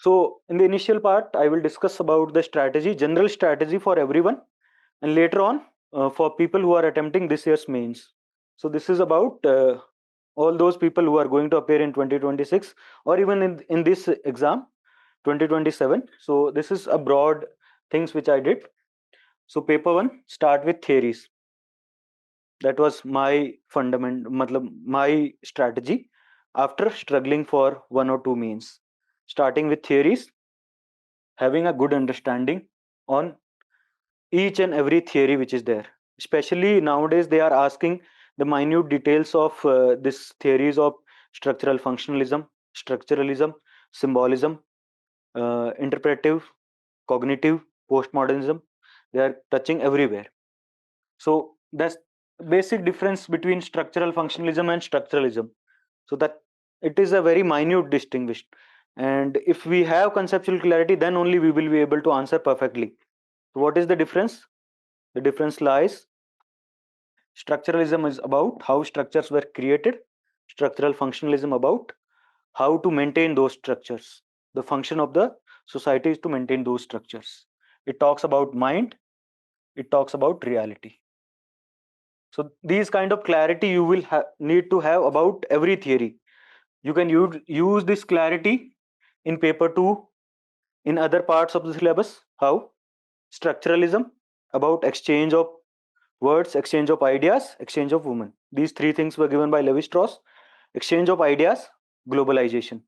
So in the initial part, I will discuss about the strategy, general strategy for everyone, and later on for people who are attempting this year's mains. So this is about all those people who are going to appear in 2026 or even in this exam 2027. So this is a broad things which I did. So paper one, start with theories. That was my my strategy after struggling for one or two mains. Starting with theories, having a good understanding on each and every theory which is there. Especially nowadays, they are asking the minute details of this theories of structural functionalism, structuralism, symbolism, interpretive, cognitive, postmodernism. They are touching everywhere. So that's basic difference between structural functionalism and structuralism. So that it is a very minute distinguished. And if we have conceptual clarity, then only we will be able to answer perfectly. So what is the difference? The difference lies structuralism is about how structures were created, structural functionalism about how to maintain those structures. The function of the society is to maintain those structures. It talks about mind, it talks about reality. So these kind of clarity you will need to have about every theory. You can use this clarity in paper 2 in other parts of the syllabus. How? Structuralism about exchange of words, exchange of ideas, exchange of women. These three things were given by Levi Strauss. Exchange of ideas, globalization.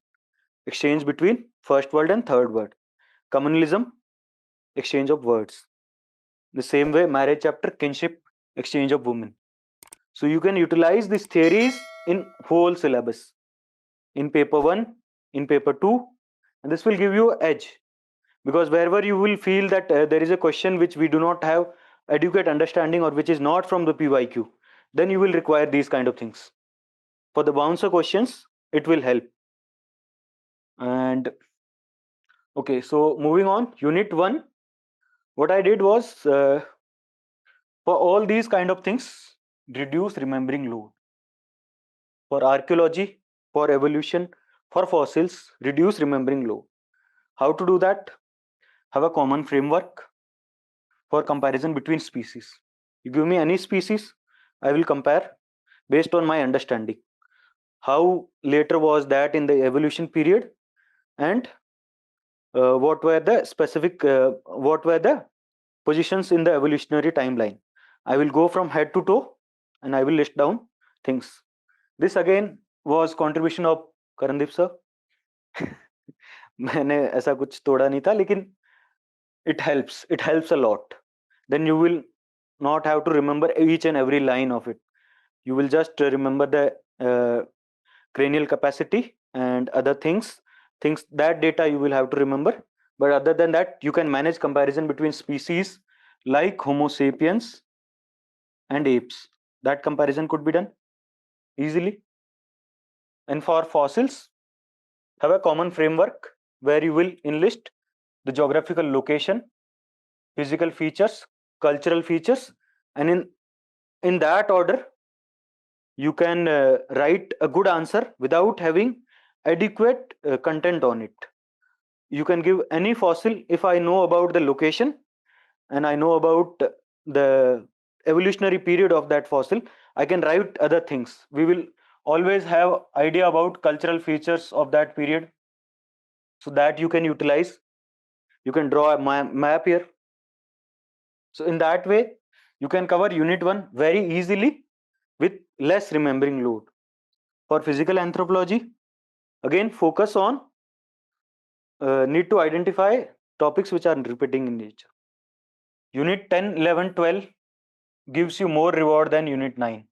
Exchange between first world and third world. Communalism, exchange of words. The same way, marriage chapter, kinship, exchange of women. So you can utilize these theories in whole syllabus. In paper 1, in paper 2, and this will give you edge. Because wherever you will feel that there is a question which we do not have adequate understanding or which is not from the PYQ, then you will require these kind of things. For the bouncer questions, it will help. And okay, so moving on, unit 1, what I did was for all these kind of things, reduce remembering load. For archaeology, for evolution, for fossils, reduce remembering load. How to do that? Have a common framework for comparison between species. You give me any species, I will compare based on my understanding. How later was that in the evolution period, and what were the positions in the evolutionary timeline. I will go from head to toe and I will list down things. This again was contribution of Karandeep sir. मैंने ऐसा कुछ तोड़ा नहीं था, लेकिन it helps a lot. Then you will not have to remember each and every line of it. You will just remember the cranial capacity and other things that data you will have to remember. But other than that, you can manage comparison between species like Homo sapiens and apes. That comparison could be done easily. And for fossils, have a common framework where you will enlist the geographical location, physical features, cultural features, and in that order you can write a good answer without having adequate content on it. You can give any fossil. If I know about the location and I know about the evolutionary period of that fossil, I can write other things. We will always have idea about cultural features of that period, so that you can utilize. You can draw a map here. So in that way, you can cover unit 1 very easily with less remembering load. For physical anthropology, again focus on need to identify topics which are repeating in nature. Unit 10, 11, 12 gives you more reward than unit 9.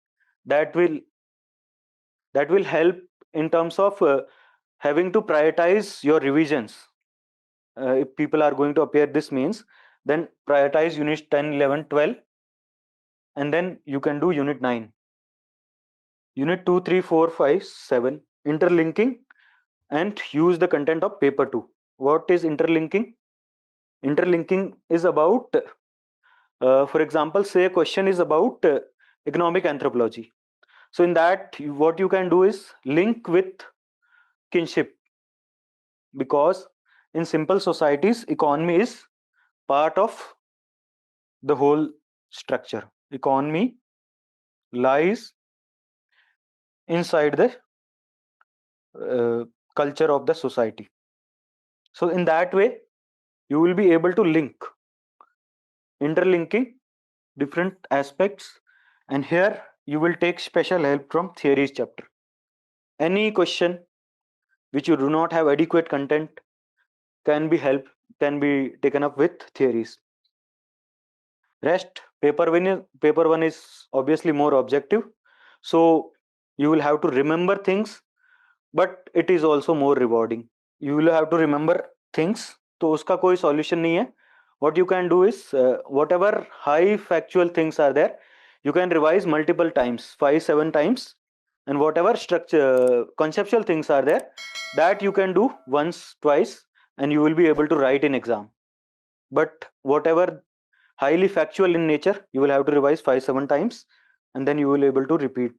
That will help in terms of having to prioritize your revisions. If people are going to appear this means, then prioritize units 10, 11, 12, and then you can do unit 9. Unit 2, 3, 4, 5, 7, interlinking and use the content of paper 2. What is interlinking? Interlinking is about, for example, say a question is about economic anthropology. So in that, what you can do is link with kinship, because in simple societies, economy is part of the whole structure. Economy lies inside the culture of the society. So in that way, you will be able to interlinking different aspects, and here you will take special help from theories chapter. Any question which you do not have adequate content can be taken up with theories. Rest paper one is obviously more objective, so you will have to remember things, but it is also more rewarding. You will have to remember things, तो उसका कोई solution नहीं है. What you can do is whatever high factual things are there, you can revise multiple times, 5-7 times, and whatever structure conceptual things are there, that you can do once twice, and you will be able to write in exam. But whatever highly factual in nature, you will have to revise 5-7 times, and then you will able to repeat.